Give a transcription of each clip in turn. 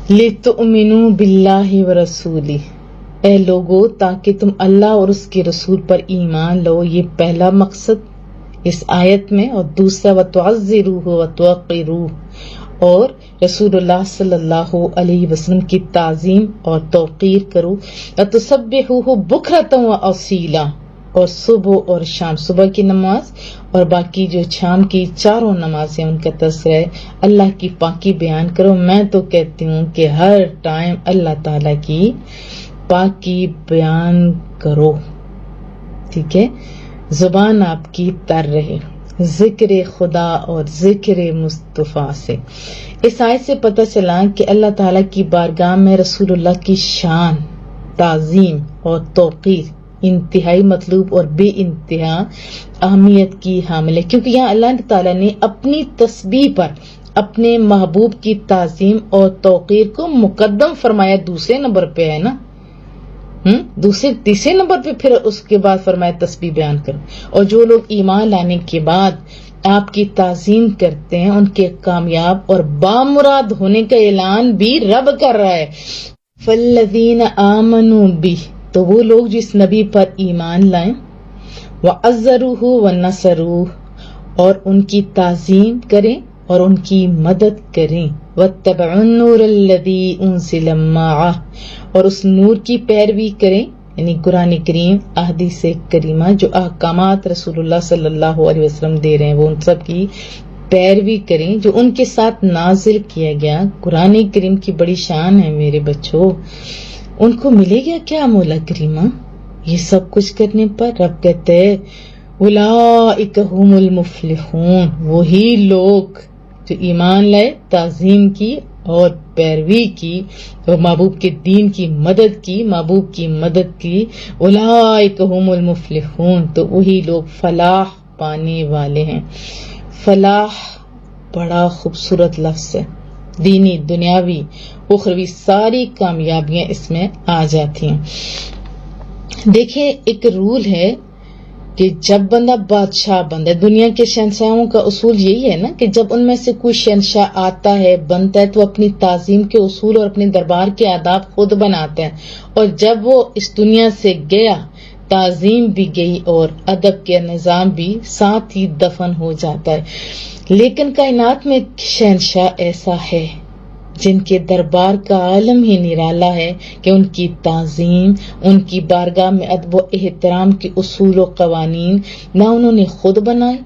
لِتُؤْمِنُوا بِاللَّهِ وَرَسُولِهِ، اے لوگو تاکہ تم اللہ اور اس کے رسول پر ایمان لو. یہ پہلا مقصد اس آیت میں. اور دوسرا وَتُعَزِّرُوهُ وَتُوَقِّرُوهُ، اور رسول اللہ صلی اللہ علیہ وسلم کی تعظیم اور توقیر کرو. وَتُسَبِّحُوهُ بُكْرَةً وَأَصِيلًا، اور صبح اور شام، صبح کی نماز اور باقی جو شام کی چاروں نمازیں ان کا تذکرہ ہے. اللہ کی پاکی بیان کرو. میں تو کہتی ہوں کہ ہر ٹائم اللہ تعالی کی پاکی بیان کرو، ٹھیک ہے، زبان آپ کی تر رہے ذکر خدا اور ذکر مصطفیٰ سے. اس آیت سے پتہ چلا کہ اللہ تعالیٰ کی بارگاہ میں رسول اللہ کی شان، تعظیم اور توقیر انتہائی مطلوب اور بے انتہا اہمیت کی حامل ہے، کیونکہ یہاں اللہ تعالیٰ نے اپنی تسبیح پر اپنے محبوب کی تعظیم اور توقیر کو مقدم فرمایا. دوسرے نمبر پہ ہے نا، تیسرے نمبر پہ پھر اس کے بعد فرمایا تسبیح بیان کرو. اور جو لوگ ایمان لانے کے بعد آپ کی تعظیم کرتے ہیں ان کے کامیاب اور بامراد ہونے کا اعلان بھی رب کر رہا ہے. فالذین آمنوا بہ، تو وہ لوگ جس نبی پر ایمان لائیں، وعزروہ ونصروہ، اور ان کی تعظیم کریں اور ان کی مدد کریں. واتبعوا النور الذی انزل معہ، اور اس نور کی پیروی کریں، یعنی قرآن کریم، احادیث کریمہ، جو احکامات رسول اللہ صلی اللہ علیہ وسلم دے رہے ہیں وہ ان سب کی پیروی کریں جو ان کے ساتھ نازل کیا گیا. قرآن کریم کی بڑی شان ہے میرے بچوں. ان کو ملے گا کیا مولا کریمہ؟ یہ سب کچھ کرنے پر رب کہتے ہیں اولئک ھم المفلحون، وہی لوگ جو ایمان لائے، تعظیم کی اور پیروی کی اور محبوب کے دین کی مدد کی، محبوب کی مدد کی. اولئک ھم المفلحون، تو وہی لوگ فلاح پانے والے ہیں. فلاح بڑا خوبصورت لفظ ہے. دینی، دنیاوی، اخروی ساری کامیابیاں اس میں آ جاتی ہیں. دیکھیں ایک رول ہے کہ جب بندہ بادشاہ بنتا ہے، دنیا کے شہنشاہوں کا اصول یہی ہے نا کہ جب ان میں سے کوئی شہنشاہ آتا ہے، بنتا ہے، تو اپنی تعظیم کے اصول اور اپنے دربار کے آداب خود بناتا ہے. اور جب وہ اس دنیا سے گیا، تعظیم بھی گئی اور ادب کے نظام بھی ساتھ ہی دفن ہو جاتا ہے. لیکن کائنات میں ایک شہنشاہ ایسا ہے جن کے دربار کا عالم ہی نرالا ہے کہ ان کی تعظیم، ان کی بارگاہ میں ادب و احترام کے اصول و قوانین نہ انہوں نے خود بنائے،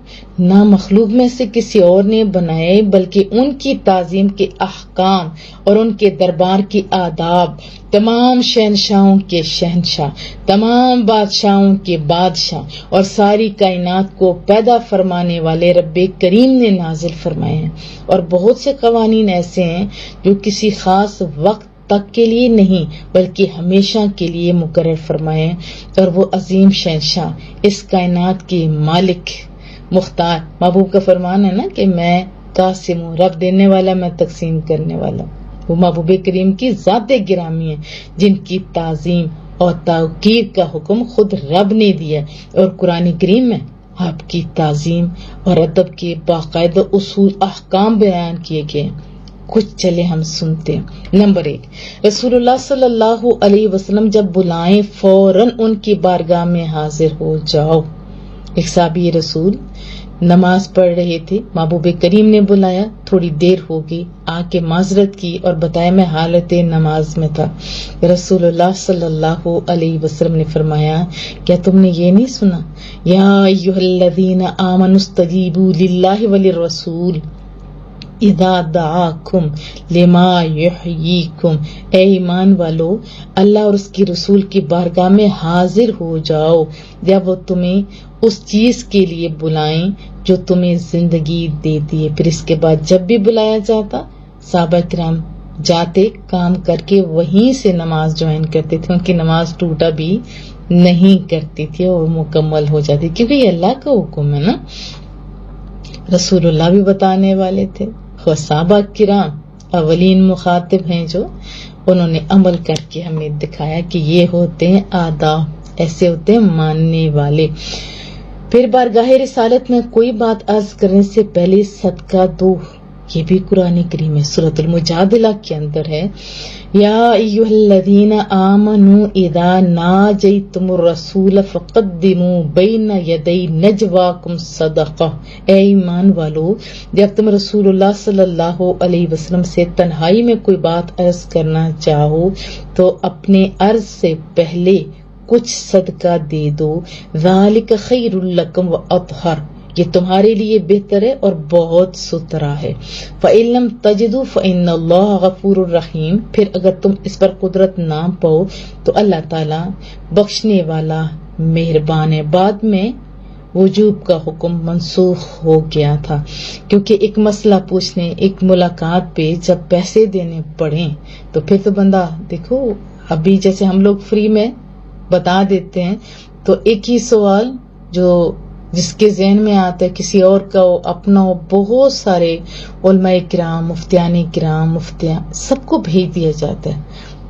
نہ مخلوق میں سے کسی اور نے بنائے، بلکہ ان کی تعظیم کے احکام اور ان کے دربار کے آداب تمام شہنشاہوں کے شہنشاہ، تمام بادشاہوں کے بادشاہ اور ساری کائنات کو پیدا فرمانے والے رب کریم نے نازل فرمائے ہیں. اور بہت سے قوانین ایسے ہیں جو کسی خاص وقت تک کے لیے نہیں بلکہ ہمیشہ کے لیے مقرر فرمائے ہیں. اور وہ عظیم شہنشاہ، اس کائنات کے مالک، مختار، محبوب کا فرمان ہے نا کہ میں قاسم ہوں، رب دینے والا، میں تقسیم کرنے والا. وہ محبوب کریم کی ذات گرامی ہے جن کی تعظیم اور توقیر کا حکم خود رب نے دیا. اور قرآن کریم میں آپ کی تعظیم اور ادب کے باقاعدہ اصول، احکام بیان کیے گئے. کچھ چلے ہم سنتے ہیں. نمبر 1، رسول اللہ صلی اللہ علیہ وسلم جب بلائیں فوراً ان کی بارگاہ میں حاضر ہو جاؤ. ایک صحابی رسول نماز پڑھ رہے تھے، محبوب کریم نے بلایا، تھوڑی دیر ہو گئی، آ کے معذرت کی اور بتایا میں حالت نماز میں تھا. رسول اللہ صلی اللہ علیہ وسلم نے فرمایا کیا تم نے یہ نہیں سنا، یا ایھا الذین آمنوا استجیبوا للہ وللرسول اذا دعاکم لما یحییکم، اے ایمان والو اللہ اور اس کی رسول کی بارگاہ میں حاضر ہو جاؤ جب وہ تمہیں اس چیز کے لیے بلائیں جو تمہیں زندگی دیتی ہے. پھر اس کے بعد جب بھی بلایا جاتا صحابہ کرام جاتے، کام کر کے وہیں سے نماز جوائن کرتے تھے. ان کی نماز ٹوٹا بھی نہیں کرتی تھی اور مکمل ہو جاتی، کیونکہ یہ اللہ کا حکم ہے نا. رسول اللہ بھی بتانے والے تھے، صحابہ کرام اولین مخاطب ہیں جو انہوں نے عمل کر کے ہمیں دکھایا کہ یہ ہوتے ہیں آداب، ایسے ہوتے ہیں ماننے والے. پھر بارگاہ رسالت میں کوئی بات عرض کرنے سے پہلے صدقہ دو، یہ بھی قرآن کریم ہے، سورۃ المجادلہ کے اندر ہے، یا ایھا الذین آمنوا اذا ناجیتم الرسول فقدموا بین یدی نجواکم صدقہ، اے ایمان والو جب تم رسول اللہ صلی اللہ علیہ وسلم سے تنہائی میں کوئی بات عرض کرنا چاہو تو اپنے عرض سے پہلے کچھ صدقہ دے دو، ذالک خیر لکم واطہر، یہ تمہارے لیے بہتر ہے اور بہت ستھرا ہے، فَإِن لَّمْ تَجِدُوا فَإِنَّ اللَّهَ غَفُورٌ رَحِيمٌ، پھر اگر تم اس پر قدرت نہ پاؤ تو اللہ تعالیٰ بخشنے والا مہربان ہے۔ بعد میں وجوب کا حکم منسوخ ہو گیا تھا، کیونکہ ایک مسئلہ پوچھنے، ایک ملاقات پہ جب پیسے دینے پڑیں تو پھر تو بندہ دیکھو، ابھی جیسے ہم لوگ فری میں بتا دیتے ہیں تو ایک ہی سوال جو جس کے ذہن میں آتا ہے کسی اور کا ہو، اپنا ہو، بہت سارے علماء کرام، مفتیان کرام، مفتیان سب کو بھیج دیا جاتا ہے،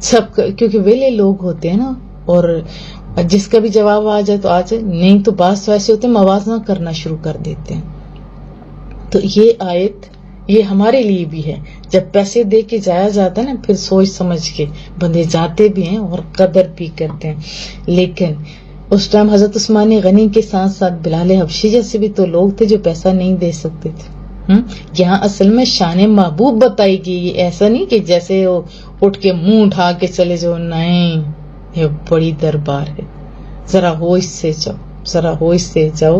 سب کیونکہ ویلے لوگ ہوتے ہیں نا، اور جس کا بھی جواب آ جائے تو آ جائے، نہیں تو بعض تو ایسے ہوتے ہیں موازنہ کرنا شروع کر دیتے ہیں۔ تو یہ آیت یہ ہمارے لیے بھی ہے، جب پیسے دے کے جایا جاتا ہے نا پھر سوچ سمجھ کے بندے جاتے بھی ہیں اور قدر بھی کرتے ہیں۔ لیکن اس ٹائم حضرت عثمان غنی کے ساتھ ساتھ بلال حبشی جیسے بھی تو لوگ تھے جو پیسہ نہیں دے سکتے تھے۔ یہاں اصل میں شان محبوب بتائی گئی، یہ ایسا نہیں کہ جیسے وہ اٹھ کے منہ اٹھا کے چلے جاؤ، نہیں، یہ بڑی دربار ہے، ذرا ہوش سے جاؤ، ذرا ہوش سے جاؤ۔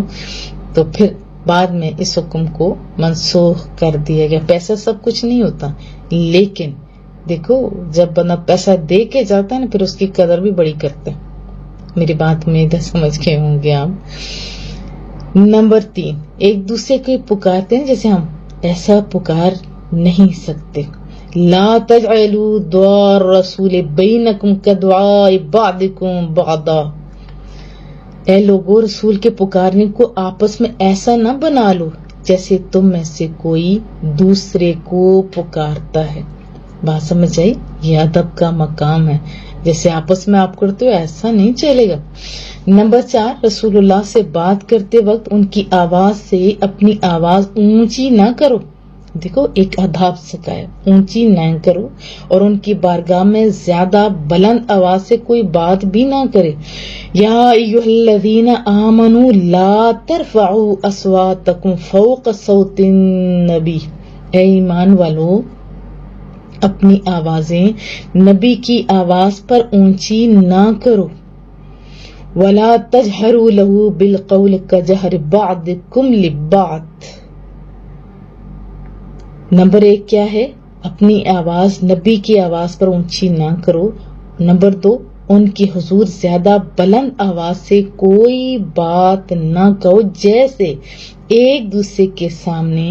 تو پھر بعد میں اس حکم کو منسوخ کر دیا گیا۔ پیسہ سب کچھ نہیں ہوتا، لیکن دیکھو جب بندہ پیسہ دے کے جاتا ہے نا پھر اس کی قدر بھی بڑی کرتا ہے۔ میری بات میں ادھر سمجھ کے ہوں گے آپ۔ نمبر 3، ایک دوسرے کو پکارتے ہیں جیسے ہم ایسا پکار نہیں سکتے۔ لا تجعلوا دعاء الرسول بینکم کدعاء بعضکم بعضا، اے لوگو رسول کے پکارنے کو آپس میں ایسا نہ بنا لو جیسے تم میں سے کوئی دوسرے کو پکارتا ہے۔ بات سمجھ آئی؟ یہ ادب کا مقام ہے، جیسے آپس میں آپ کرتے ہو ایسا نہیں چلے گا۔ نمبر 4، رسول اللہ سے بات کرتے وقت ان کی آواز سے اپنی آواز اونچی نہ کرو۔ دیکھو ایک آداب سکھایا، اونچی نہ کرو، اور ان کی بارگاہ میں زیادہ بلند آواز سے کوئی بات بھی نہ کرے۔ یا ایھا الذین آمنوا لا ترفعوا اصواتکم فوق صوت النبی، اے ایمان والو اپنی آوازیں نبی کی آواز پر اونچی نہ کرو۔ ولا تجہروا لہ بالقول کجہر بعضکم لبعض۔ نمبر 1 کیا ہے؟ اپنی آواز نبی کی آواز پر اونچی نہ کرو۔ نمبر 2، ان کی حضور زیادہ بلند آواز سے کوئی بات نہ کہو، جیسے ایک دوسرے کے سامنے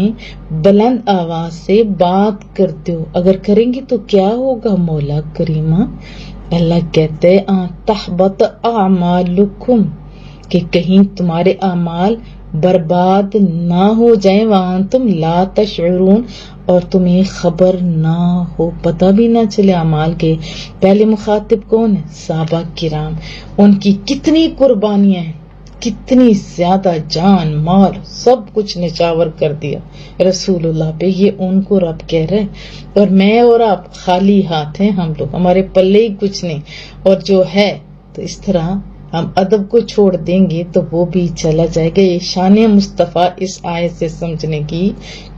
بلند آواز سے بات کرتے ہو۔ اگر کریں گے تو کیا ہوگا مولا کریمہ؟ اللہ کہتے ہیں تحبط اعمالکم، کہ کہیں تمہارے اعمال برباد نہ ہو جائیں، وانتم لا تشعرون، اور تمہیں خبر نہ ہو، پتہ بھی نہ چلے اعمال کے۔ پہلے مخاطب کون ہے؟ صحابہ کرام، ان کی کتنی قربانیاں ہیں، کتنی زیادہ جان مال سب کچھ نچاور کر دیا رسول اللہ پہ، یہ ان کو رب کہہ رہے، اور میں اور آپ خالی ہاتھ ہیں، ہم لوگ ہمارے پلے ہی کچھ نہیں، اور جو ہے تو اس طرح ہم ادب کو چھوڑ دیں گے تو وہ بھی چلا جائے گا۔ یہ شان مصطفیٰ اس آیت سے سمجھنے کی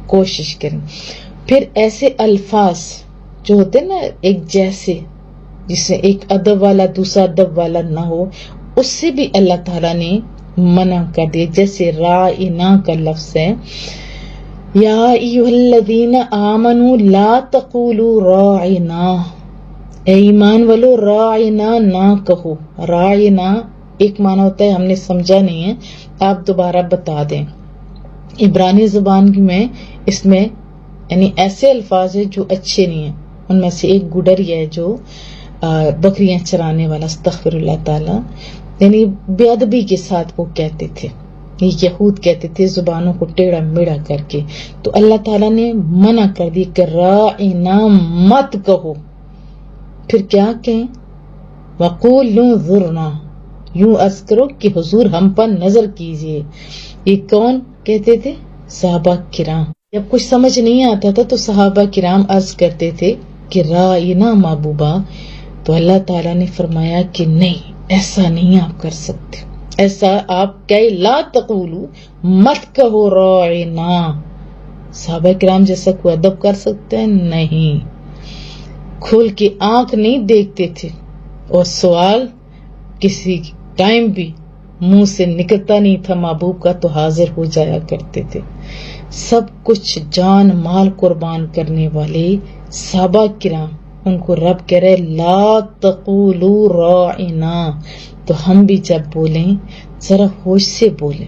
کوشش کریں۔ پھر ایسے الفاظ جو ہوتے ہیں نا ایک جیسے، جس سے ایک ادب والا دوسرا ادب والا نہ ہو، اس سے بھی اللہ تعالیٰ نے منع کر دیا۔ جیسے رائنا کا لفظ ہے، یا ایھا الذین آمنوا لا تقولوا راعنا، اے ایمان والو راعنا نہ کہو۔ راعنا ایک معنی ہوتا ہے، ہم نے سمجھا نہیں ہے، آپ دوبارہ بتا دیں۔ عبرانی زبان میں اس میں یعنی ایسے الفاظ ہیں جو اچھے نہیں ہیں، ان میں سے ایک گڈری ہے جو بکریاں چرانے والا، استغفر اللہ تعالی، یعنی بے ادبی کے ساتھ وہ کہتے تھے، یہود کہتے تھے زبانوں کو ٹیڑھا میڑھا کر کے، تو اللہ تعالیٰ نے منع کر دی کہ راعنا مت کہو۔ پھر کیا کہیں؟ وقولوا انظرنا، یوں عرض کرو کہ حضور ہم پر نظر کیجئے۔ یہ کون کہتے تھے؟ صحابہ کرام۔ جب کچھ سمجھ نہیں آتا تھا تو صحابہ کرام عرض کرتے تھے کہ رائنا محبوبہ، تو اللہ تعالیٰ نے فرمایا کہ نہیں، ایسا نہیں آپ کر سکتے، ایسا آپ کہ لا تقولو، مت کہو رائنا۔ صحابہ کرام جیسا کوئی ادب کر سکتے ہیں؟ نہیں، کھول کے آنکھ نہیں دیکھتے تھے، اور سوال کسی ٹائم بھی منہ سے نکلتا نہیں تھا محبوب کا تو حاضر ہو جایا کرتے تھے۔ سب کچھ جان مال قربان کرنے والے صحابہ کرام، ان کو رب کہہ رہے لا تقولوا راعنا، تو ہم بھی جب بولیں ذرا ہوش سے بولیں،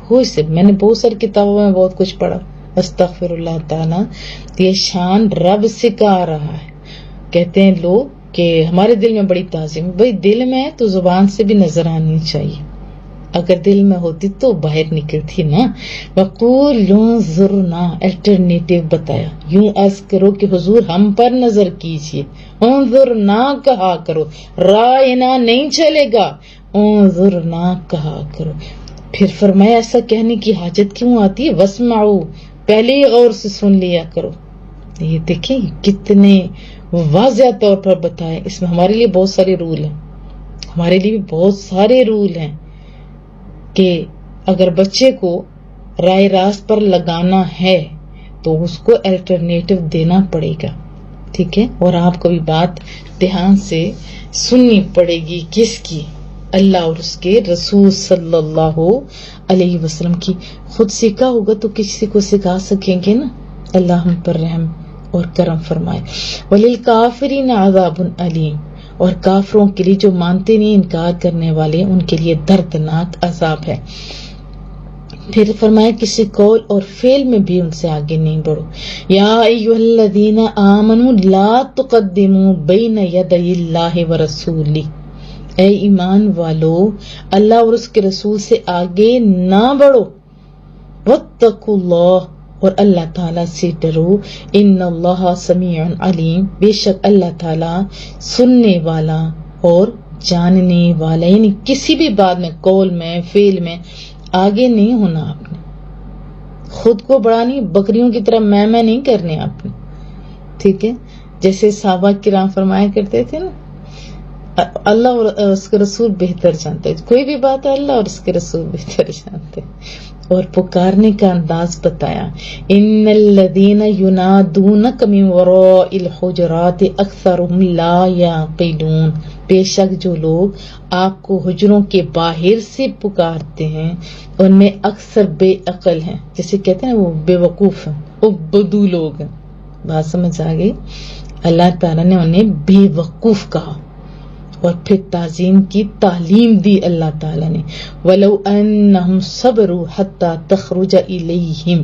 ہوش سے۔ میں نے بہت ساری کتابوں میں بہت کچھ پڑھا، استغفر اللہ تعالیٰ، یہ شان رب سے کہا رہا ہے۔ کہتے ہیں لوگ کہ ہمارے دل میں بڑی تعظیم، بھئی دل میں ہے تو زبان سے بھی نظر آنی چاہیے، اگر دل میں ہوتی تو باہر نکلتی نا۔ وقول انظرنا، الٹرنیٹیو بتایا، یوں عرض کرو کہ حضور ہم پر نظر کیجئے، انظرنا کہا کرو، رائنا نہیں چلے گا، انظرنا کہا کرو۔ پھر فرمایا ایسا کہنے کی حاجت کیوں آتی ہے؟ واسمعوا، پہلے ہی غور سے سن لیا کرو۔ یہ دیکھیں کتنے واضح طور پر بتائے، اس میں ہمارے لیے بہت سارے رول ہیں، ہمارے لیے بھی بہت سارے رول ہیں کہ اگر بچے کو رائے راست پر لگانا ہے تو اس کو الٹرنیٹو دینا پڑے گا، ٹھیک ہے؟ اور آپ کو بھی بات دھیان سے سننی پڑے گی، کس کی؟ اللہ اور اس کے رسول صلی اللہ علیہ وسلم کی۔ خود سیکھا ہوگا تو کسی کو سکھا سکیں گے نا۔ اللہ ہم پر رحم اور کرم فرمائے۔ وَلِلْكَافِرِينَ عَذَابٌ أَلِيمٌ، اور کافروں کے لیے جو مانتے نہیں، انکار کرنے والے، ان کے لیے دردناک عذاب ہے۔ پھر فرمایا کسی قول اور فعل میں بھی ان سے آگے نہیں بڑھو۔ یا ایھا الذین آمنوا لا تقدموا بین یدی اللہ ورسولہ، اے ایمان والو اللہ اور اس کے رسول سے آگے نہ بڑھو۔ واتقوا اللہ، اور اللہ تعالیٰ سے ڈرو۔ ان اللہ سمیع علیم، بے شک اللہ تعالیٰ سننے والا اور جاننے والا، یعنی کسی بھی بات میں، قول میں، فعل میں آگے نہیں ہونا آپ نے، خود کو بڑھانی، بکریوں کی طرح میں نہیں کرنے آپ نے، ٹھیک ہے؟ جیسے صحابہ کرام فرمایا کرتے تھے نا، اللہ اور اس کے رسول بہتر جانتے ہیں، کوئی بھی بات ہے اللہ اور اس کے رسول بہتر جانتے ہیں۔ اور پکارنے کا انداز بتایا، ان الذین ینادونک من وراء الحجرات اکثرهم لا یعقلون، بے شک جو لوگ آپ کو حجروں کے باہر سے پکارتے ہیں ان میں اکثر بے عقل ہیں، جیسے کہتے ہیں وہ بے وقوف ہیں، وہ بدو لوگ ہیں۔ بات سمجھ آ گئی؟ اللہ تعالیٰ نے انہیں بے وقوف کہا، اور پھر تعظیم کی تعلیم دی اللہ تعالیٰ نے۔ وَلَوْ أَنَّهُمْ صَبَرُوا حَتَّى تَخْرُجَ إِلَيْهِمْ،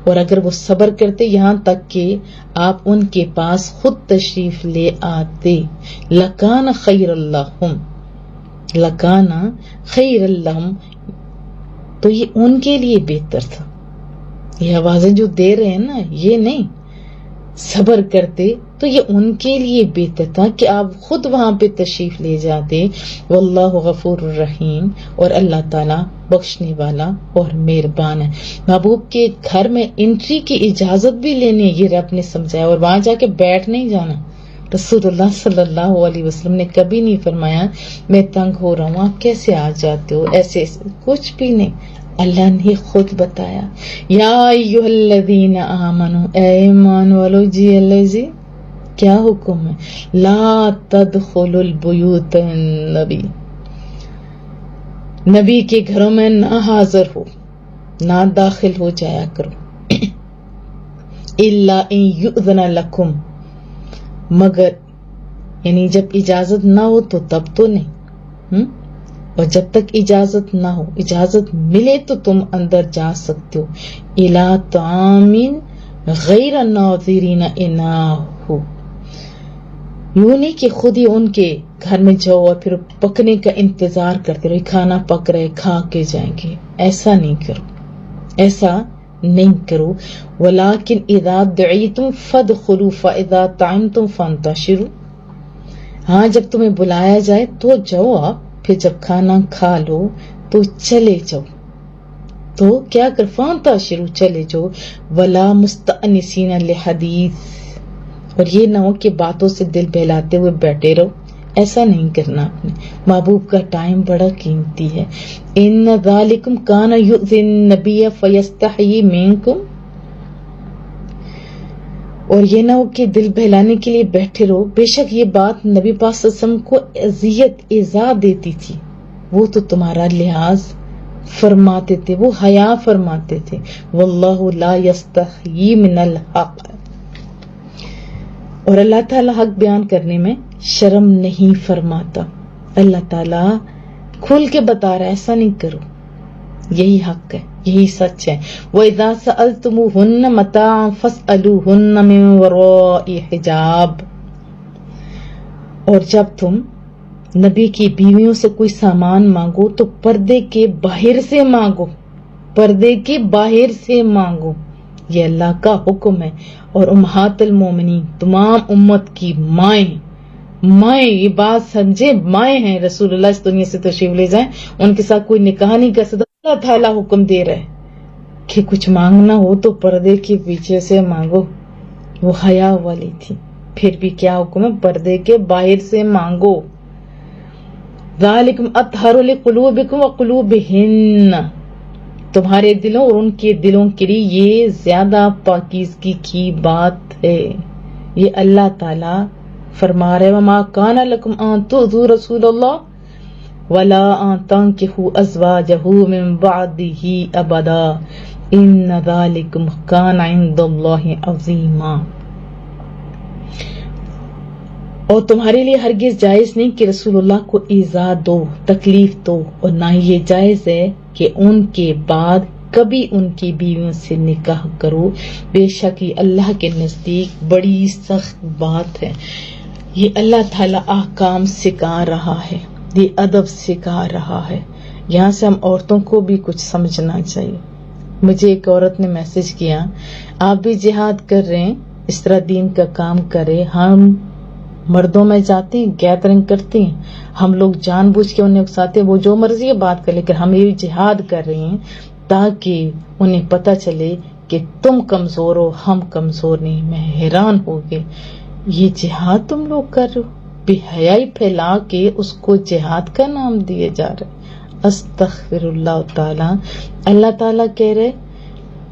اور اگر وہ صبر کرتے یہاں تک کہ آپ ان کے پاس خود تشریف لے آتے، لَكَانَ خَيْرًا لَهُمْ، لَكَانَ خَيْرًا لَهُمْ، تو یہ ان کے لیے بہتر تھا۔ یہ آوازیں جو دے رہے ہیں نا، یہ نہیں، صبر کرتے تو یہ ان کے لیے بہتر تھا کہ آپ خود وہاں پہ تشریف لے جاتے۔ واللہ غفور الرحیم، اور اللہ تعالیٰ بخشنے والا اور مہربان ہے۔ محبوب کے گھر میں انٹری کی اجازت بھی لینی ہے، یہ رب نے سمجھایا، اور وہاں جا کے بیٹھ نہیں جانا۔ رسول اللہ صلی اللہ علیہ وسلم نے کبھی نہیں فرمایا میں تنگ ہو رہا ہوں آپ کیسے آ جاتے ہو، ایسے کچھ بھی نہیں۔ اللہ نے خود بتایا، یا ایھا الذین آمنوا، اے ایمان والو، جی اللہ جی کیا حکم ہے؟ لا تدخلوا البیوت النبی، نبی کے گھروں میں نہ حاضر ہو، نہ داخل ہو جایا کرو، الا ان یؤذن لکم، مگر یعنی جب اجازت نہ ہو تو تب تو نہیں، اور جب تک اجازت نہ ہو، اجازت ملے تو تم اندر جا سکتے ہو۔ الا طعام غیر ناظرین اناہ، یوں نہیں کہ خود ہی ان کے گھر میں جاؤ اور پھر پکنے کا انتظار کرتے رہو، کھانا پک رہے کھا کے جائیں گے، ایسا نہیں کرو، ایسا نہیں کرو۔ ولیکن اذا دعیتم فادخلوا فاذا طعمتم فانتشروا، ہاں جب تمہیں بلایا جائے تو جاؤ آپ، پھر جب کھانا کھا لو تو چلے جاؤ، تو کیا کر فانتشروا چلے جو ولا مستأنسین لحدیث، اور یہ نہ ہو کہ باتوں سے دل بہلاتے ہوئے بیٹھے رہو، ایسا نہیں کرنا آپ نے. محبوب کا ٹائم بڑا قیمتی ہے. ان ذالکم کان یؤذی النبی فیستحیی منکم، اور یہ نہ ہو کہ دل بہلانے کے لیے بیٹھے رہو، بے شک یہ بات نبی پاک صلی اللہ علیہ وسلم کو اذیت ایذا دیتی تھی، وہ تو تمہارا لحاظ فرماتے تھے، وہ حیا فرماتے تھے. واللہ لا یستحیی من الحق، اور اللہ تعالیٰ حق بیان کرنے میں شرم نہیں فرماتا. اللہ تعالیٰ کھل کے بتا رہا ہے ایسا نہیں کرو، یہی حق ہے، یہی سچ ہے. وَإِذَا سَأَلْتُمُوهُنَّ مَتَاعًا فَاسْأَلُوهُنَّ مِنْ وَرَاءِ حِجَابٍ، اور جب تم نبی کی بیویوں سے کوئی سامان مانگو تو پردے کے باہر سے مانگو، پردے کے باہر سے مانگو، یہ اللہ کا حکم ہے. اور امہات المومنین تمام امت کی مائیں، یہ بات سمجھے، مائیں ہیں. رسول اللہ اس دنیا سے تشریف لے جائیں، ان کے ساتھ کوئی نکاح نہیں کر سکتا. اللہ تعالیٰ حکم دے رہا ہے کہ کچھ مانگنا ہو تو پردے کے پیچھے سے مانگو. وہ حیا والی تھی، پھر بھی کیا حکم ہے؟ پردے کے باہر سے مانگو. ذالکم اطہر لقلوبکم وقلوبہن، تمہارے دلوں اور ان کے دلوں کے لیے یہ زیادہ پاکیزگی کی بات ہے. یہ اللہ تعالیٰ فرما رہے وما کان لکم ان تؤذوا رسول اللہ ولا ان تنکحوا ازواجہ من بعدہ ابدا ان ذالکم کان عند اللہ عظیما. اور تمہارے لیے ہرگز جائز نہیں کہ رسول اللہ کو ایذا دو، تکلیف دو، اور نہ ہی یہ جائز ہے کہ ان کے بعد کبھی ان کی بیویوں سے نکاح کرو، بے شک یہ اللہ کے نزدیک بڑی سخت بات ہے. یہ اللہ تعالیٰ احکام سکھا رہا ہے، یہ ادب سکھا رہا ہے. یہاں سے ہم عورتوں کو بھی کچھ سمجھنا چاہیے. مجھے ایک عورت نے میسج کیا، آپ بھی جہاد کر رہے ہیں، اس طرح دین کا کام کرے. ہم مردوں میں جاتے ہیں، گیدرنگ کرتے ہیں، ہم لوگ جان بوجھ کے انہیں اکساتے ہیں، وہ جو مرضی ہے بات کر، لیکن ہم یہ جہاد کر رہے ہیں تاکہ انہیں پتہ چلے کہ تم کمزور ہو، ہم کمزور نہیں. میں حیران ہو گئی، یہ جہاد تم لوگ کر رہے ہو، بے حیائی پھیلا کے اس کو جہاد کا نام دیے جا رہے. استغفر اللہ تعالیٰ. اللہ تعالیٰ کہہ رہے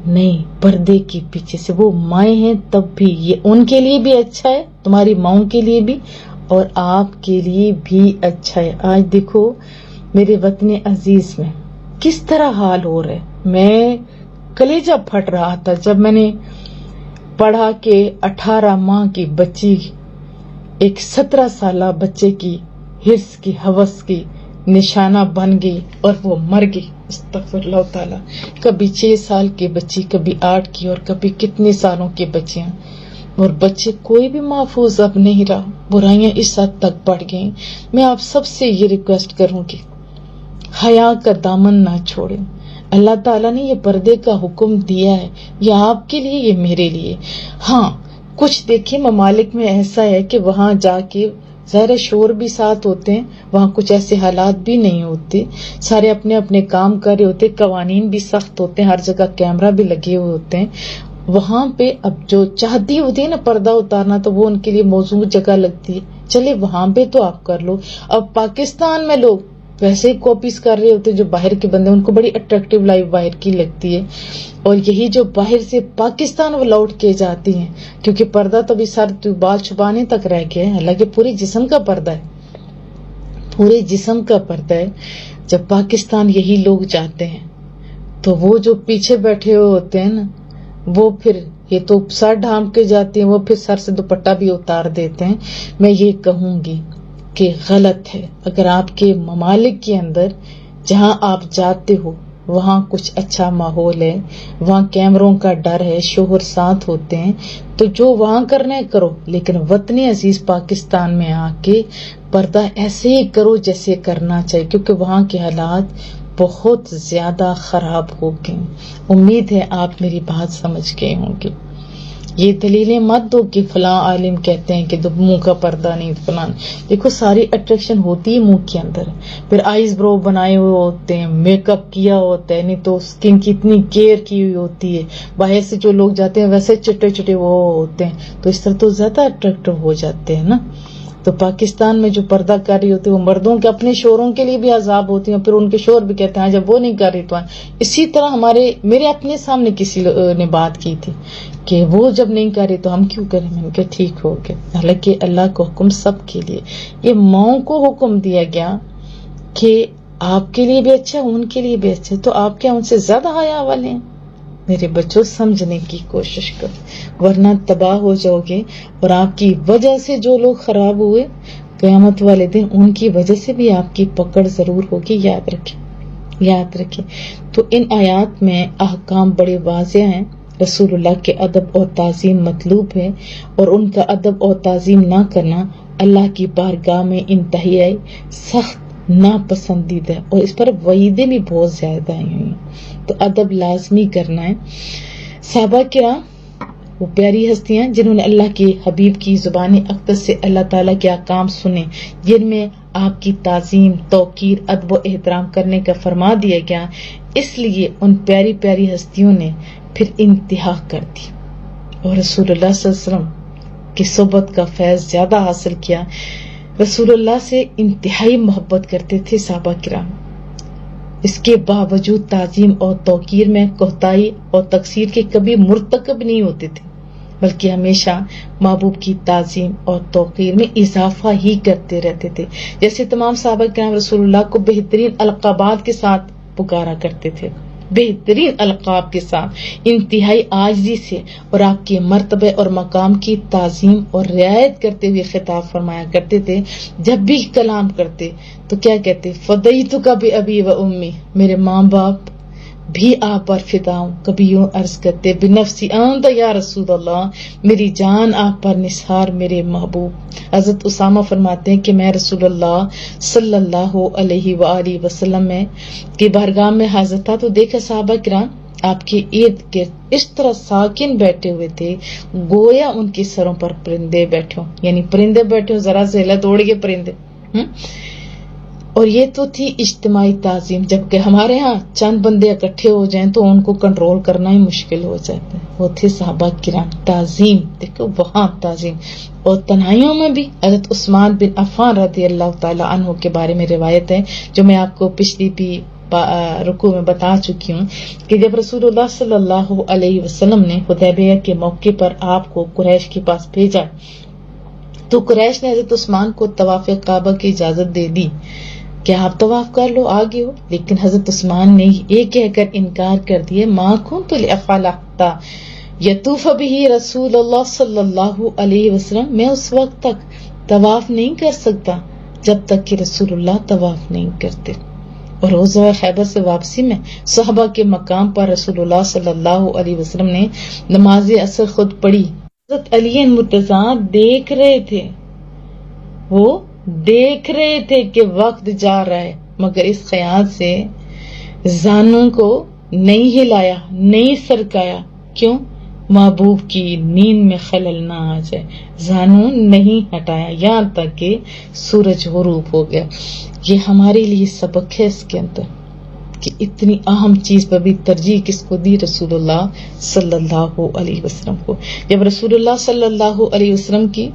نہیں، پردے کے پیچھے سے. وہ مائیں ہیں تب بھی یہ ان کے لیے بھی اچھا ہے، تمہاری ماؤں کے لیے بھی، اور آپ کے لیے بھی اچھا ہے. آج دیکھو میرے وطن عزیز میں کس طرح حال ہو رہا ہے. میں کلیجہ پھٹ رہا تھا جب میں نے پڑھا کہ 18 ماہ کی بچی ایک 17 سالہ بچے کی حرص کی ہوس کی نشانہ بن گئی اور وہ مر گئی. استغفر اللہ تعالیٰ. کبھی 6 سال کی بچی، کبھی 8 کی، اور کبھی کتنے سالوں کے بچے ہیں، اور بچے کوئی بھی محفوظ اب نہیں رہا. برائیاں اس حد تک بڑھ گئیں. میں آپ سب سے یہ ریکویسٹ کروں گی حیا کا دامن نہ چھوڑیں. اللہ تعالیٰ نے یہ پردے کا حکم دیا ہے، یہ آپ کے لیے، یہ میرے لیے. ہاں کچھ دیکھیں ممالک میں ایسا ہے کہ وہاں جا کے ظاہر شور بھی ساتھ ہوتے ہیں، وہاں کچھ ایسے حالات بھی نہیں ہوتے، سارے اپنے اپنے کام کر رہے ہوتے، قوانین بھی سخت ہوتے ہیں، ہر جگہ کیمرہ بھی لگے ہوئے ہوتے ہیں. وہاں پہ اب جو چاہتی ہوتی ہے نا پردہ اتارنا، تو وہ ان کے لیے موزوں جگہ لگتی ہے. چلے وہاں پہ تو آپ کر لو. اب پاکستان میں لوگ ویسے ہی کاپیز کر رہے ہوتے، جو باہر کے بندے ان کو بڑی اٹریکٹیو لائف باہر کی لگتی ہے، اور یہی جو باہر سے پاکستان وہ لوٹ کے جاتی ہیں، کیونکہ پردہ تو بھی سر بال چھپانے تک رہ گیا ہے، حالانکہ پورے جسم کا پردہ ہے، پورے جسم کا پردہ ہے. جب پاکستان یہی لوگ جاتے ہیں تو وہ جو پیچھے بیٹھے ہوئے ہوتے ہیں نا، وہ پھر یہ تو سر ڈھانپ کے جاتی ہیں، وہ پھر سر سے دوپٹہ بھی اتار دیتے ہیں. میں یہ کہوں گی کہ غلط ہے. اگر آپ کے ممالک کے اندر جہاں آپ جاتے ہو وہاں کچھ اچھا ماحول ہے، وہاں کیمروں کا ڈر ہے، شوہر ساتھ ہوتے ہیں، تو جو وہاں کرنا ہے کرو، لیکن وطن عزیز پاکستان میں آ کے پردہ ایسے ہی کرو جیسے کرنا چاہیے، کیونکہ وہاں کے حالات بہت زیادہ خراب ہو گئے. امید ہے آپ میری بات سمجھ گئے ہوں گے. یہ دلیلیں مت دو کہ فلاں عالم کہتے ہیں کہ منہ کا پردہ نہیں فلاں. دیکھو ساری اٹریکشن ہوتی ہے منہ کے اندر. پھر آئیز برو بنائے ہوئے ہوتے ہیں, میک اپ کیا ہوتا ہے, نہیں تو اسکن کی اتنی کیئر کی ہوئی ہوتی ہے. باہر سے جو لوگ جاتے ہیں ویسے چٹے چٹے وہ ہوتے ہیں, تو اس طرح تو زیادہ اٹریکٹیو ہو جاتے ہیں نا. تو پاکستان میں جو پردہ کر رہی ہوتی ہے وہ مردوں کے اپنے شوہروں کے لیے بھی عذاب ہوتی ہیں, پھر ان کے شوہر بھی کہتے ہیں جب وہ نہیں کر رہی تو. اسی طرح میرے اپنے سامنے کسی نے بات کی تھی کہ وہ جب نہیں کر رہی تو ہم کیوں کریں. میں نے کہا ٹھیک ہو گیا. حالانکہ اللہ کا حکم سب کے لیے, یہ ماؤں کو حکم دیا گیا کہ آپ کے لیے بھی اچھا ان کے لیے بھی اچھا, تو آپ کیا ان سے زیادہ حیا والے ہیں؟ میرے بچوں سمجھنے کی کوشش کرو ورنہ تباہ ہو جاؤ گے. اور آپ کی وجہ سے جو لوگ خراب ہوئے قیامت والے دن ان کی وجہ سے بھی آپ کی پکڑ ضرور ہوگی. یاد رکھیں. تو ان آیات میں احکام بڑے واضح ہیں. رسول اللہ کے ادب اور تعظیم مطلوب ہے, اور ان کا ادب اور تعظیم نہ کرنا اللہ کی بارگاہ میں انتہائی سخت ناپسندیدہ ہے, اور اس پر وعیدیں بھی بہت زیادہ آئی ہوئی ہیں. تو ادب لازمی کرنا ہے. صحابہ کرام وہ پیاری ہستیاں جنہوں نے اللہ کے حبیب کی زبان اقدس سے اللہ تعالیٰ کے احکام سنے, جن میں آپ کی تعظیم, توقیر, ادب و احترام کرنے کا فرما دیا گیا. اس لیے ان پیاری پیاری ہستیوں نے پھر انتہا کر دی اور رسول اللہ صلی اللہ علیہ وسلم کی صحبت کا فیض زیادہ حاصل کیا. رسول اللہ سے انتہائی محبت کرتے تھے صحابہ کرام. اس کے باوجود تعظیم اور توقیر میں کوتاہی اور تقصیر کے کبھی مرتکب نہیں ہوتے تھے, بلکہ ہمیشہ محبوب کی تعظیم اور توقیر میں اضافہ ہی کرتے رہتے تھے. جیسے تمام صحابہ کرام رسول اللہ کو بہترین القابات کے ساتھ پکارا کرتے تھے, بہترین القاب کے ساتھ, انتہائی عاجزی سے, اور آپ کے مرتبے اور مقام کی تعظیم اور رعایت کرتے ہوئے خطاب فرمایا کرتے تھے. جب بھی کلام کرتے تو کیا کہتے؟ فدیتک بابی و امی, میرے ماں باپ بھی آپ پر فدا ہوں. کبھی یوں عرض کرتے بنفسی انت یا رسول اللہ, میری جان آپ پر نثار میرے محبوب. حضرت اسامہ فرماتے ہیں کہ میں رسول اللہ صلی اللہ علیہ وآلہ وسلم کی بارگاہ میں حاضر تھا تو دیکھا صحابہ کرام آپ کے ارد گرد اس طرح ساکن بیٹھے ہوئے تھے گویا ان کے سروں پر پرندے بیٹھے ہوں. یعنی پرندے بیٹھے ہوں, ذرا سے ہلا توڑ کے پرندے. اور یہ تو تھی اجتماعی تعظیم, جبکہ ہمارے ہاں چند بندے اکٹھے ہو جائیں تو ان کو کنٹرول کرنا ہی مشکل ہو جاتا ہے. وہ تھے صحابہ کرام. تعظیم دیکھو وہاں تعظیم. اور تنہائیوں میں بھی حضرت عثمان بن عفان رضی اللہ تعالی عنہ کے بارے میں روایت ہے جو میں آپ کو پچھلی بھی رکوع میں بتا چکی ہوں کہ جب رسول اللہ صلی اللہ علیہ وسلم نے حدیبیہ کے موقع پر آپ کو قریش کے پاس بھیجا تو قریش نے حضرت عثمان کو طواف کعبہ کی اجازت دے دی کہ آپ طواف کر لو, آگے ہو. لیکن حضرت عثمان نے یہ کہہ کر انکار کر دیا ما کنت لافعل حتی یطوف بہ رسول اللہ صلی اللہ علیہ وسلم, میں اس وقت تک طواف نہیں کر سکتا جب تک کہ رسول اللہ طواف نہیں کرتے. اور روزہ خیبر سے واپسی میں صحابہ کے مقام پر رسول اللہ صلی اللہ علیہ وسلم نے نماز عصر خود پڑھی. حضرت علی مرتضیٰ دیکھ رہے تھے, وہ دیکھ رہے تھے کہ وقت جا رہا ہے, مگر اس خیال سے زانوں کو نہیں ہلایا, نہیں سرکایا. کیوں؟ محبوب کی نیند میں خلل نہ آ جائے. زانوں نہیں ہٹایا یہاں تک کہ سورج غروب ہو گیا. یہ ہمارے لیے سبق ہے اس کے اندر کہ اتنی اہم چیز پر بھی ترجیح کس کو دی؟ رسول اللہ صلی اللہ علیہ وسلم کو. جب رسول اللہ صلی اللہ علیہ وسلم کی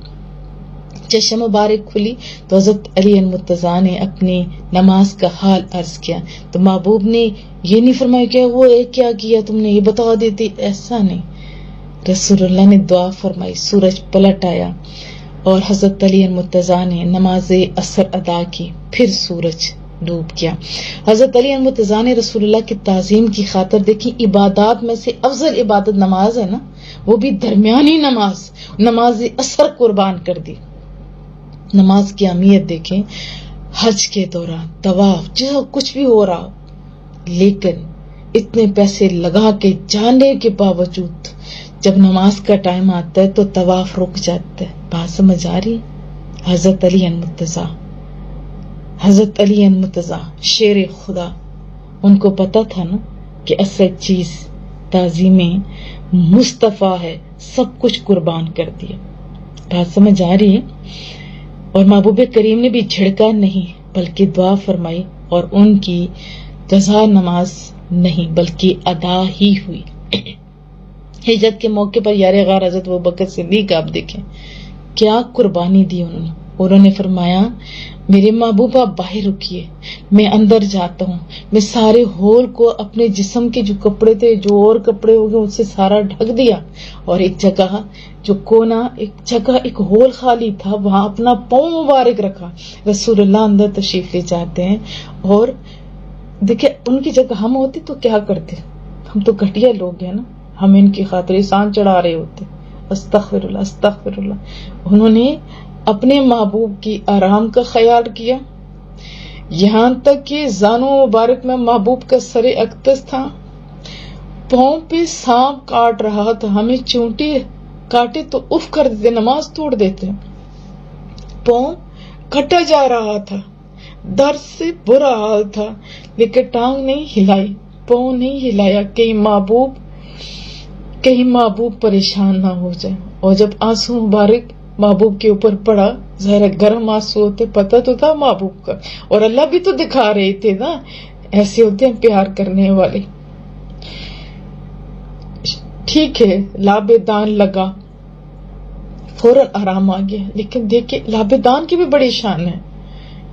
چشم مبارک کھلی تو حضرت علی المرتضیٰ نے اپنی نماز کا حال عرض کیا تو محبوب نے یہ نہیں فرمایا کہ وہ کیا کیا تم نے, یہ بتا دیتی. ایسا نہیں, رسول اللہ نے دعا فرمائی, سورج پلٹ آیا اور حضرت علی المرتضیٰ نے نماز عصر ادا کی, پھر سورج ڈوب گیا. حضرت علی المرتضیٰ نے رسول اللہ کی تعظیم کی خاطر دیکھی عبادات میں سے افضل عبادت نماز ہے نا, وہ بھی درمیانی نماز, نماز عصر قربان کر دی. نماز کی اہمیت دیکھیں. حج کے دوران طواف جو کچھ بھی ہو رہا ہو, لیکن اتنے پیسے لگا کے جانے کے باوجود جب نماز کا ٹائم آتا ہے تو طواف رک جاتا ہے. بات سمجھ آ رہی ہے؟ حضرت علی المرتضیٰ, حضرت علی المرتضیٰ شیر خدا, ان کو پتا تھا نا کہ اصل چیز تعظیم مصطفیٰ ہے، سب کچھ قربان کر دیا. بات سمجھ آ رہی ہے؟ اور محبوب کریم نے بھی جھڑکا نہیں بلکہ دعا فرمائی، اور ان کی قضا نماز نہیں بلکہ ادا ہی ہوئی. ہجرت کے موقع پر یار غار حضرت ابوبکر صدیق آپ دیکھیں کیا قربانی دی انہوں نے فرمایا میرے محبوب آپ باہر رکیے، میں اندر جاتا ہوں. میں سارے ہول کو اپنے جسم کے جو کپڑے تھے، جو اور کپڑے ہو گئے، ان سے سارا ڈھک دیا، اور ایک جگہ جو کونا، ایک ہول خالی تھا، وہاں اپنا پاؤں مبارک رکھا. رسول اللہ اندر تشریف لے جاتے ہیں، اور دیکھیں ان کی جگہ ہم ہوتے تو کیا کرتے؟ ہم تو گھٹیا لوگ ہیں نا، ہم ان کی خاطر احسان چڑھا رہے ہوتے. استغفر اللہ استغفر اللہ. انہوں نے اپنے محبوب کی آرام کا خیال کیا، یہاں تک کہ زانو مبارک میں محبوب کا سر اقدس تھا، پاؤں پہ سانپ کاٹ رہا تھا، ہمیں چونٹی کاٹے تو اف کر دیتے، نماز توڑ دیتے. پاؤں کٹا جا رہا تھا، درد سے برا حال تھا، لیکن ٹانگ نہیں ہلائی، پاؤں نہیں ہلایا، کہیں محبوب پریشان نہ ہو جائے. اور جب آنسو مبارک محبوب کے اوپر پڑا، ظاہر گرم آنسو ہوتے، پتہ تو تھا محبوب کا، اور اللہ بھی تو دکھا رہے تھے نا، ایسے ہوتے ہیں پیار کرنے والے. ٹھیک ہے لابدان لگا، فوراً آرام آ گیا، لیکن دیکھیں لابدان کی بھی بڑی شان ہے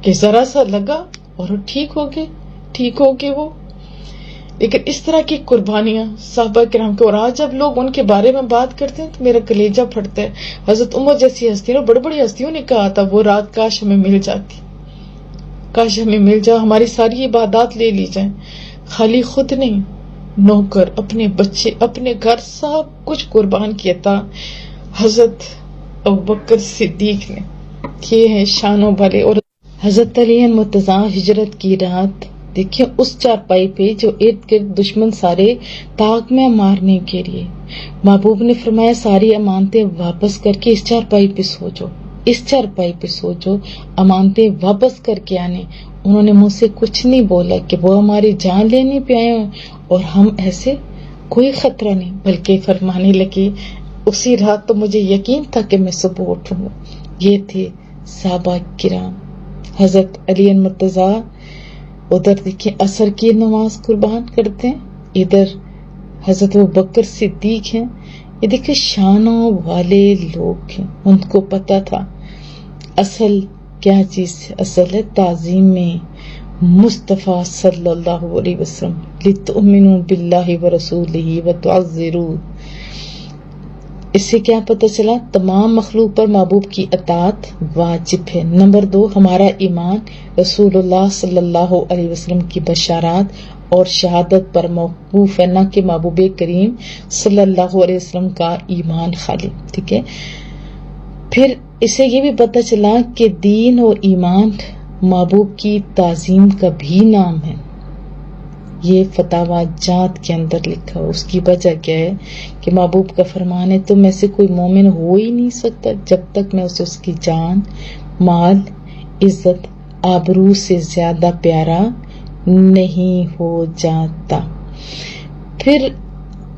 کہ ذرا سا لگا اور ٹھیک ہو گئے وہ. لیکن اس طرح کی قربانیاں صحابہ کرام کو، اور آج جب لوگ ان کے بارے میں بات کرتے ہیں تو میرا کلیجہ پھٹتا ہے. حضرت عمر جیسی ہستیوں، بڑی بڑی ہستیوں نے کہا تھا وہ رات کاش ہمیں مل جاتی، کاش ہمیں مل جائے، ہماری ساری عبادات لے لی جائیں. خالی خود نہیں، نوکر، اپنے بچے، اپنے گھر، سب کچھ قربان کیا تھا حضرت ابوبکر صدیق نے. یہ ہے شانوں والے. اور حضرت علی مرتضیٰ ہجرت کی رات دیکھیں اس چارپائی پہ جو ارد گرد دشمن سارے تاغ میں مارنے کے لیے، محبوب نے فرمایا ساری امانتیں واپس کر کے اس چارپائی پہ سو جو امانتیں واپس کر کے آنے. انہوں نے مجھ سے کچھ نہیں بولا کہ وہ ہماری جان لینے پہ آئے ہوں اور ہم ایسے، کوئی خطرہ نہیں، بلکہ فرمانے لگے اسی رات تو مجھے یقین تھا کہ میں صبح اٹھوں گا. یہ تھے صحابہ کرام. حضرت علی مرتضیٰ ادھر دیکھیں عصر کی نماز قربان کرتے ہیں، ادھر حضرت ابوبکر صدیق ہیں. یہ دیکھیں شانوں والے لوگ ہیں، ان کو پتا تھا اصل کیا چیز ہے. اصل ہے تعظیم میں مصطفیٰ صلی اللہ علیہ وسلم، لتؤمنوا باللہ ورسولہ وتعزروہ. اس سے کیا پتہ چلا؟ تمام مخلوق پر محبوب کی اطاعت واجب ہے. نمبر 2، ہمارا ایمان رسول اللہ صلی اللہ علیہ وسلم کی بشارات اور شہادت پر موقوف ہے، نہ کہ محبوب کریم صلی اللہ علیہ وسلم کا ایمان خالی. ٹھیک ہے. پھر اسے یہ بھی پتہ چلا کہ دین اور ایمان محبوب کی تعظیم کا بھی نام ہے. یہ فتاوی جات کے اندر لکھا. اس کی وجہ کیا ہے کہ محبوب کا فرمان ہے تم میں سے کوئی مومن ہو ہی نہیں سکتا جب تک میں اسے اس کی جان، مال، عزت، آبرو سے زیادہ پیارا نہیں ہو جاتا. پھر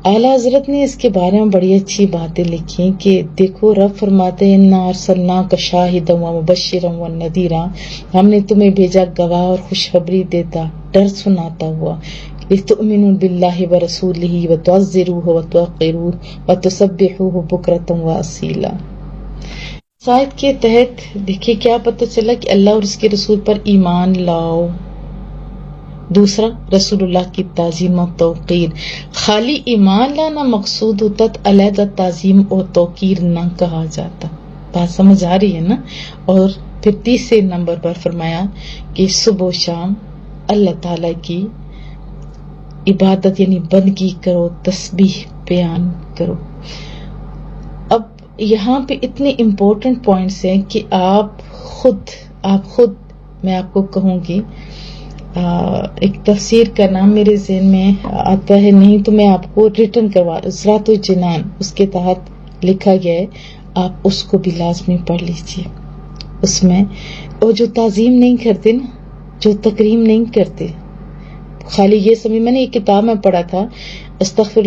اعلیٰ حضرت نے اس کے بارے میں بڑی اچھی باتیں لکھی کہ دیکھو رب فرماتے ہیں انا ارسلناک شاہدا ومبشرا ونذیرا، ہم نے تمہیں بھیجا گواہ اور خوشخبری دیتا، ڈر سناتا ہوا. لتؤمنوا باللہ ورسولہ وتعزروہ وتوقروہ وتسبحوہ بکرۃ واصیلا. آیت کے تحت دیکھیے کیا پتہ چلا کہ اللہ اور اس کے رسول پر ایمان لاؤ. دوسرا، رسول اللہ کی تعظیم و توقیر. خالی ایمان لانا مقصود ہوتا تو علیحدہ تعظیم اور توقیر نہ کہا جاتا. بات سمجھ آ رہی ہے نا؟ اور پھر تیسرے نمبر پر فرمایا کہ صبح و شام اللہ تعالی کی عبادت یعنی بندگی کرو، تسبیح بیان کرو. اب یہاں پہ اتنے امپورٹنٹ پوائنٹس ہیں کہ آپ خود میں آپ کو کہوں گی ایک تفسیر کا نام میرے ذہن میں آتا ہے نہیں تو میں آپ کو ریٹن کروا، ذرات و جنان اس کے تحت لکھا گیا ہے، آپ اس کو بھی لازمی پڑھ لیجیے. اس میں اور جو تعظیم نہیں کرتے نا، جو تکریم نہیں کرتے، خالی یہ سمجھ، میں نے ایک کتاب میں پڑھا تھا استغفر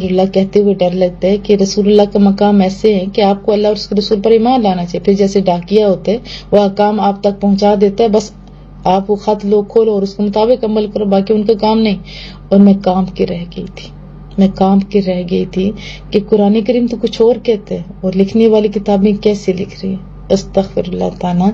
اللہ کہتے ہوئے ڈر لگتا ہے کہ رسول اللہ کا مقام ایسے ہے کہ آپ کو اللہ اور اس کے رسول پر ایمان لانا چاہیے. پھر جیسے ڈاکیا ہوتا ہے وہ احکام آپ تک پہنچا دیتا ہے, بس آپ وہ خط لو کھولو اور اس کے مطابق عمل کرو, باقی ان کا کام نہیں. اور میں کام کے رہ گئی تھی کہ قرآن کریم تو کچھ اور کہتے ہیں اور لکھنے والی کتابیں کیسے لکھ رہی ہیں. استغفر اللہ تعالیٰ.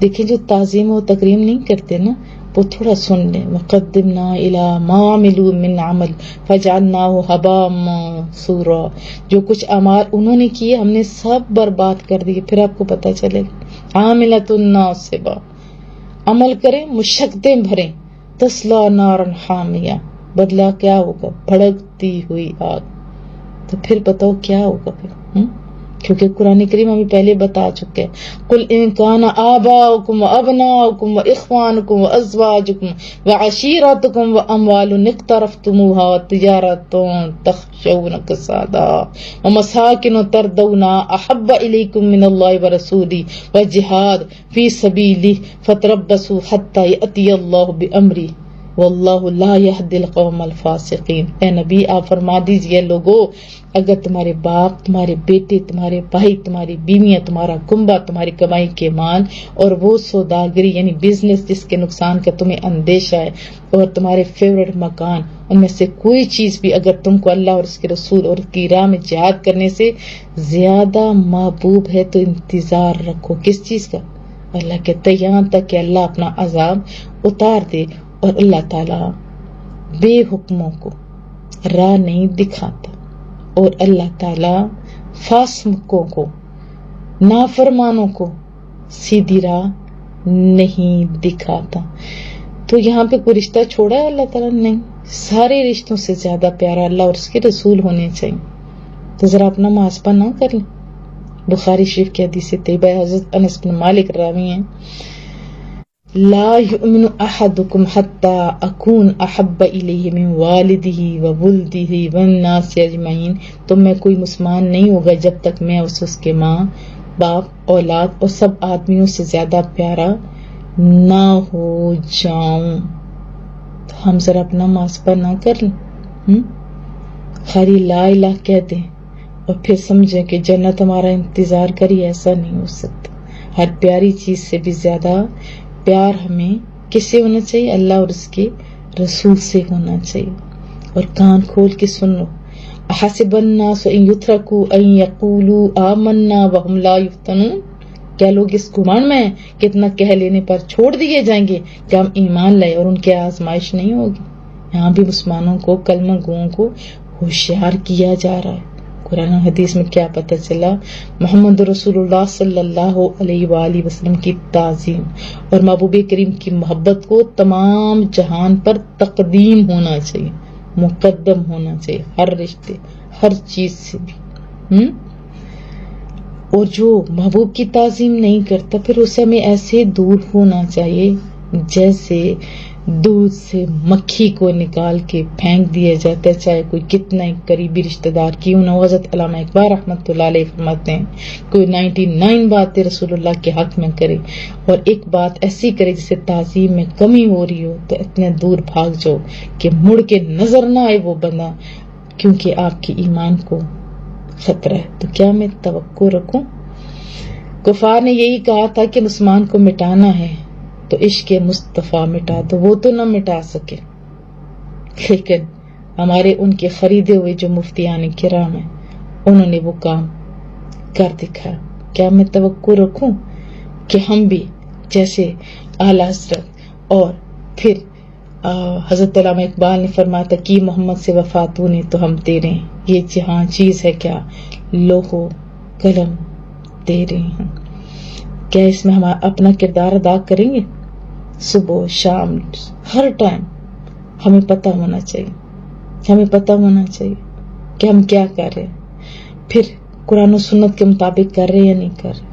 دیکھیں جو تعظیم و تکریم نہیں کرتے نا وہ تھوڑا سن لیں. وقدمنا الی ما عملوا من عمل فجعلناہ ہباء منثورا. جو کچھ اعمال انہوں نے کیے ہم نے سب برباد کر دیے. پھر آپ کو پتہ چلے گا عاملۃ ناصبہ, عمل کریں مشقتیں بھریں, تسلا نارا حامیہ, بدلہ کیا ہوگا بھڑکتی ہوئی آگ. تو پھر بتاؤ کیا ہوگا پھر, کیونکہ قرآن کریم ہمیں پہلے بتا چکے ہیں قل ان کان آباؤکم وابناؤکم واخوانکم وازواجکم وعشیرتکم واموال اقترفتموها وتجارۃ تخشون کسادها ومساکن ترضونها احب الیکم من اللہ ورسولہ وجہاد فی سبیلہ فتربصوا حتی یأتی اللہ بامرہ واللہ لا یہدی القوم الفاسقین. اے نبی آپ فرما دیجئے لوگو, اگر تمہارے باپ, تمہارے بیٹے, تمہارے بھائی, تمہاری بیویاں, تمہارا کنبہ, تمہاری کمائی کے مال اور وہ سوداگری یعنی بزنس جس کے نقصان کا تمہیں اندیشہ ہے اور تمہارے فیوریٹ مکان, ان میں سے کوئی چیز بھی اگر تم کو اللہ اور اس کے رسول اور اس کی راہ میں جہاد کرنے سے زیادہ محبوب ہے تو انتظار رکھو. کس چیز کا؟ اللہ کہتا ہے یہاں تک کہ اللہ اپنا عذاب اتار دے. اور اللہ تعالیٰ بے حکموں کو راہ نہیں دکھاتا اور اللہ تعالیٰ فاسقوں کو, نافرمانوں کو سیدھی راہ نہیں دکھاتا. تو یہاں پہ کوئی رشتہ چھوڑا ہے اللہ تعالیٰ؟ نہیں. سارے رشتوں سے زیادہ پیارا اللہ اور اس کے رسول ہونے چاہیے. تو ذرا اپنا محاسبہ نہ کر لیں. بخاری شریف کی حدیث طیبہ حضرت انس بن مالک راوی ہیں, لا یؤمن احدکم حتی اکون احب الیہ من والدہ وولدہ والناس اجمعین. تم میں کوئی مسلمان نہیں ہوگا جب تک میں اس کے ماں, باپ, اولاد اور سب آدمیوں سے زیادہ پیارا نہ ہو جاؤں. تو ہم ذرا اپنا محاسبہ نہ کر لیں. خالی لا الہ کہہ دیں اور پھر سمجھیں کہ جنت ہمارا انتظار کری, ایسا نہیں ہو سکتا. ہر پیاری چیز سے بھی زیادہ پیار ہمیں کس سے ہونا چاہیے؟ اللہ اور اس کے رسول سے ہونا چاہیے. اور کان کھول کے سن لو. احسب الناس ان یترکوا ان یقولوا آمنا وهم لا یفتنون. کیا لوگ اس گمان میں کتنا کہہ لینے پر چھوڑ دیے جائیں گے کہ ہم ایمان لائے اور ان کی آزمائش نہیں ہوگی؟ یہاں بھی مسلمانوں کو, کلمہ گوؤں کو ہوشیار کیا جا رہا ہے. قرآن حدیث میں کیا پتہ چلا؟ محمد رسول اللہ صلی اللہ علیہ وآلہ وسلم کی تعظیم اور محبوب کریم کی محبت کو تمام جہان پر تقدیم ہونا چاہیے, مقدم ہونا چاہیے, ہر رشتے, ہر چیز سے بھی. اور جو محبوب کی تعظیم نہیں کرتا پھر اسے ہمیں ایسے دور ہونا چاہیے جیسے دودھ سے مکھی کو نکال کے پھینک دیا جاتا ہے, چاہے کوئی کتنا ہی قریبی رشتہ دار کیوں نہ ہو. حضرت علامہ اقبال رحمۃ اللہ علیہ فرماتے ہیں کوئی 99 باتیں رسول اللہ کے حق میں کرے اور ایک بات ایسی کرے جسے تعظیم میں کمی ہو رہی ہو تو اتنے دور بھاگ جاؤ کہ مڑ کے نظر نہ آئے وہ بندہ, کیونکہ آپ کے ایمان کو خطرہ ہے. تو کیا میں توقع رکھوں؟ کفار نے یہی کہا تھا کہ مسلمان کو مٹانا ہے تو عشق مصطفیٰ مٹا دو. وہ تو نہ مٹا سکے, لیکن ہمارے ان کے خریدے ہوئے جو مفتیان کرام ہیں انہوں نے وہ کام کر دکھایا. کیا میں توقع رکھوں کہ ہم بھی جیسے اعلیٰ حضرت اور پھر حضرت علامہ اقبال نے فرمایا تھا کہ محمد سے وفاتوں نے تو ہم تیرے ہیں, یہ جہاں چیز ہے کیا لوح و قلم تیرے ہیں. کیا اس میں ہم اپنا کردار ادا کریں گے؟ صبح شام ہر ٹائم ہمیں پتہ ہونا چاہیے کہ ہم کیا کر رہے ہیں, پھر قرآن و سنت کے مطابق کر رہے یا نہیں کر رہے.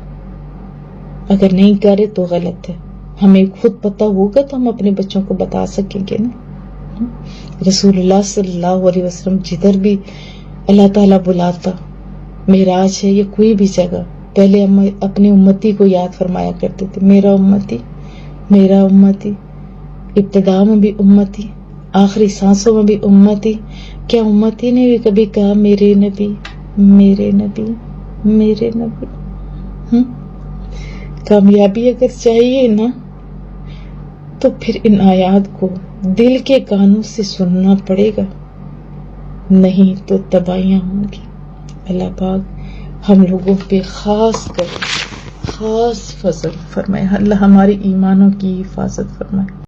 اگر نہیں کر رہے تو غلط ہے. ہمیں خود پتہ ہوگا تو ہم اپنے بچوں کو بتا سکیں گے نا. رسول اللہ صلی اللہ علیہ وسلم جدھر بھی اللہ تعالیٰ بلاتا, معراج ہے یا کوئی بھی جگہ, پہلے ہم اپنی امتی کو یاد فرمایا کرتے تھے, میرا امتی, ابتدا میں بھی امتی, آخری سانسوں میں بھی امتی، کیا امتی نے بھی کبھی کہا میرے نبی میرے نبی میرے نبی؟ کامیابی اگر چاہیے نا تو پھر ان آیات کو دل کے کانوں سے سننا پڑے گا، نہیں تو تباہیاں ہوں گی۔ اللہ پاک ہم لوگوں پہ خاص فضل فرمائے، اللہ ہماری ایمانوں کی حفاظت فرمائے۔